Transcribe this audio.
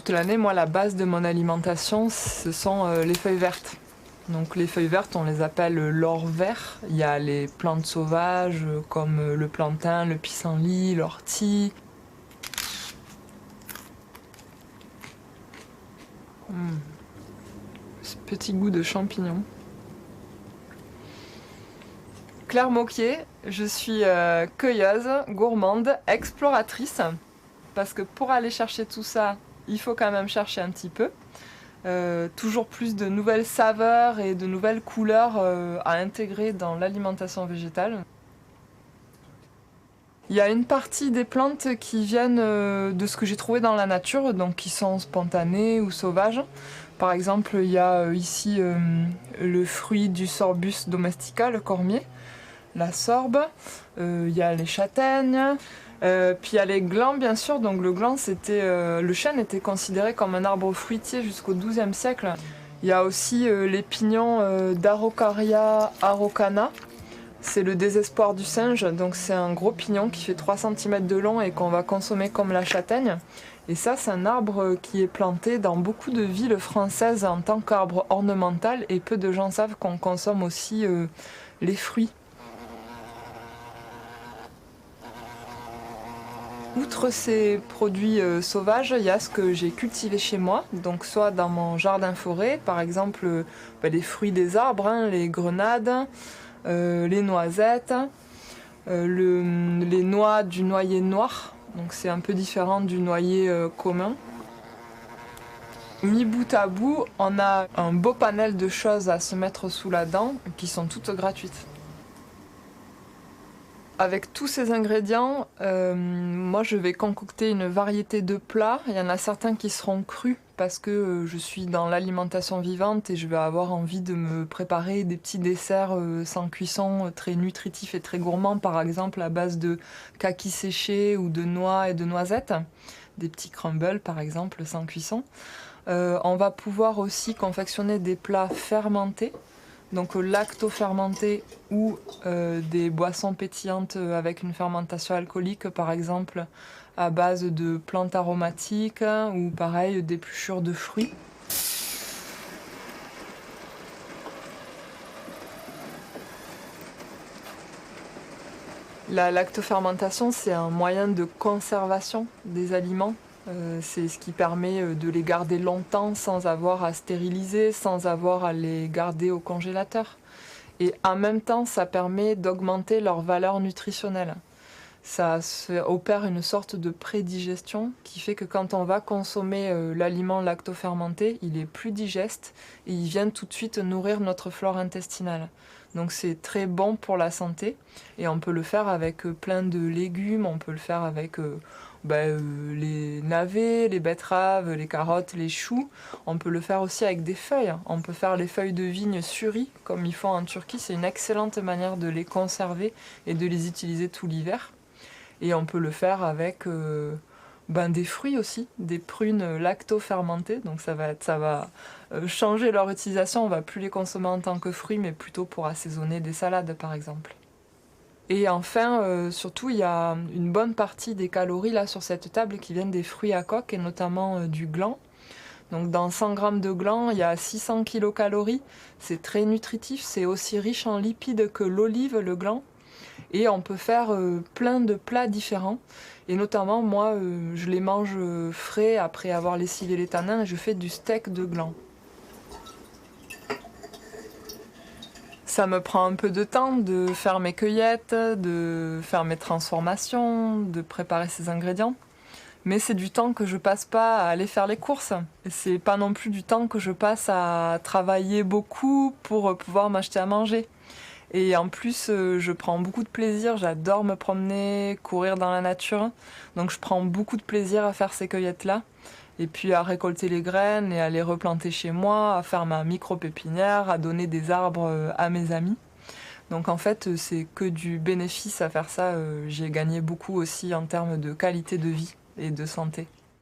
toute l'année, moi, la base de mon alimentation, ce sont les feuilles vertes. Donc les feuilles vertes, on les appelle l'or vert. Il y a les plantes sauvages comme le plantain, le pissenlit, l'ortie. Ce petit goût de champignon. Claire Moquier, je suis cueilleuse, gourmande, exploratrice. Parce que pour aller chercher tout ça, il faut quand même chercher un petit peu. Toujours plus de nouvelles saveurs et de nouvelles couleurs à intégrer dans l'alimentation végétale. Il y a une partie des plantes qui viennent de ce que j'ai trouvé dans la nature, donc qui sont spontanées ou sauvages. Par exemple, il y a ici le fruit du Sorbus domestica, le cormier, la sorbe, il y a les châtaignes. Puis il y a les glands, bien sûr. Donc le gland, le chêne était considéré comme un arbre fruitier jusqu'au XIIe siècle. Il y a aussi les pignons d'Araucaria araucana. C'est le désespoir du singe. Donc c'est un gros pignon qui fait 3 cm de long et qu'on va consommer comme la châtaigne. Et ça, c'est un arbre qui est planté dans beaucoup de villes françaises en tant qu'arbre ornemental. Et peu de gens savent qu'on consomme aussi les fruits. Outre ces produits sauvages, il y a ce que j'ai cultivé chez moi, donc soit dans mon jardin-forêt, par exemple les fruits des arbres, hein, les grenades, les noisettes, les noix du noyer noir, donc c'est un peu différent du noyer commun. Mis bout à bout, on a un beau panel de choses à se mettre sous la dent qui sont toutes gratuites. Avec tous ces ingrédients, moi je vais concocter une variété de plats. Il y en a certains qui seront crus parce que je suis dans l'alimentation vivante et je vais avoir envie de me préparer des petits desserts sans cuisson, très nutritifs et très gourmands, par exemple à base de kaki séché ou de noix et de noisettes. Des petits crumbles par exemple sans cuisson. On va pouvoir aussi confectionner des plats fermentés. Donc lacto-fermenté ou des boissons pétillantes avec une fermentation alcoolique, par exemple à base de plantes aromatiques ou pareil d'épluchures de fruits. La lactofermentation, c'est un moyen de conservation des aliments. C'est ce qui permet de les garder longtemps sans avoir à stériliser, sans avoir à les garder au congélateur. Et en même temps, ça permet d'augmenter leur valeur nutritionnelle. Ça opère une sorte de prédigestion qui fait que quand on va consommer l'aliment lactofermenté, il est plus digeste et il vient tout de suite nourrir notre flore intestinale. Donc c'est très bon pour la santé et on peut le faire avec plein de légumes, on peut le faire avec les navets, les betteraves, les carottes, les choux. On peut le faire aussi avec des feuilles. On peut faire les feuilles de vigne sur riz comme ils font en Turquie. C'est une excellente manière de les conserver et de les utiliser tout l'hiver. Et on peut le faire avec des fruits aussi, des prunes lacto-fermentées. Donc ça va changer leur utilisation. On ne va plus les consommer en tant que fruits, mais plutôt pour assaisonner des salades par exemple. Et enfin, surtout, il y a une bonne partie des calories là sur cette table qui viennent des fruits à coque et notamment du gland. Donc dans 100 g de gland, il y a 600 kcal. C'est très nutritif, c'est aussi riche en lipides que l'olive, le gland. Et on peut faire plein de plats différents. Et notamment, moi, je les mange frais après avoir lessivé les tanins et je fais du steak de gland. Ça me prend un peu de temps de faire mes cueillettes, de faire mes transformations, de préparer ces ingrédients. Mais c'est du temps que je passe pas à aller faire les courses. Et c'est pas non plus du temps que je passe à travailler beaucoup pour pouvoir m'acheter à manger. Et en plus, je prends beaucoup de plaisir, j'adore me promener, courir dans la nature. Donc je prends beaucoup de plaisir à faire ces cueillettes-là. Et puis à récolter les graines et à les replanter chez moi, à faire ma micro-pépinière, à donner des arbres à mes amis. Donc en fait, c'est que du bénéfice à faire ça. J'ai gagné beaucoup aussi en termes de qualité de vie et de santé.